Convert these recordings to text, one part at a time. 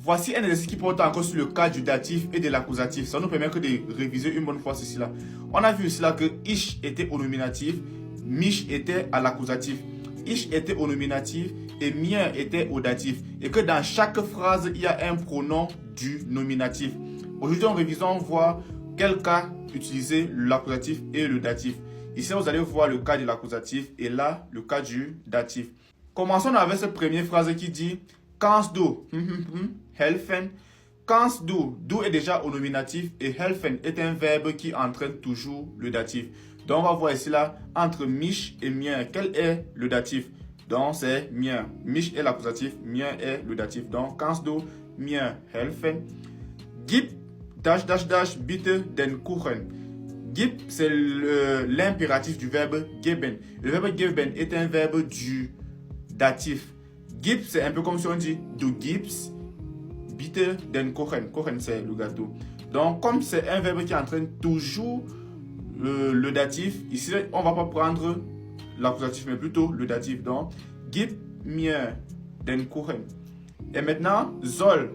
Voici un exercice qui porte encore sur le cas du datif et de l'accusatif. Ça nous permet que de réviser une bonne fois ceci-là. On a vu cela que ich était au nominatif, mich était à l'accusatif. Ich était au nominatif et mir était au datif. Et que dans chaque phrase, il y a un pronom du nominatif. Aujourd'hui, en révisant, on voit quel cas utiliser l'accusatif et le datif. Ici, vous allez voir le cas de l'accusatif et là, le cas du datif. Commençons avec cette première phrase qui dit « Kannst du helfen ?» Kannst du est déjà au nominatif et helfen est un verbe qui entraîne toujours le datif. Donc, on va voir ici là, entre mich et mir, quel est le datif? Donc, c'est mir. Mich est l'accusatif, mir est le datif. Donc, kannst du mir helfen? Gib bitte den Kuchen. Gib, c'est l'impératif du verbe geben. Le verbe geben est un verbe du datif. Gib, c'est un peu comme si on dit du gibst bitte den Kuchen. Kuchen, c'est le gâteau. Donc, comme c'est un verbe qui entraîne toujours le datif, ici, on ne va pas prendre l'accusatif, mais plutôt le datif. Donc, gib mir den Kuchen. Et maintenant, soll,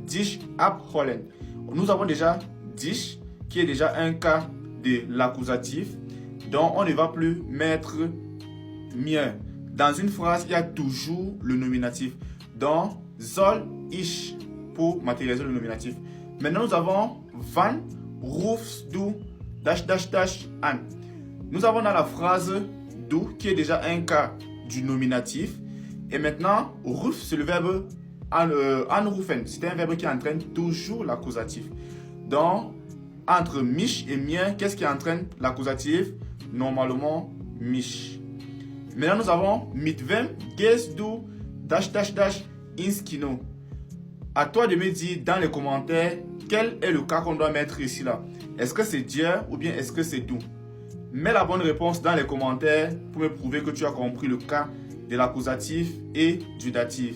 dich abholen. Nous avons déjà dich, qui est déjà un cas de l'accusatif. Donc, on ne va plus mettre mir. Dans une phrase, il y a toujours le nominatif. Donc, soll ich pour matérialiser le nominatif. Maintenant, nous avons wann rufst du an. Nous avons dans la phrase du qui est déjà un cas du nominatif. Et maintenant, ruf, c'est le verbe anrufen. C'est un verbe qui entraîne toujours l'accusatif. Donc, entre mich et mir, qu'est-ce qui entraîne l'accusatif? Normalement, mich. Maintenant, nous avons mit wem gehst du ins Kino. À toi de me dire dans les commentaires quel est le cas qu'on doit mettre ici là. Est-ce que c'est dir ou bien est-ce que c'est du? Mets la bonne réponse dans les commentaires pour me prouver que tu as compris le cas de l'accusatif et du datif.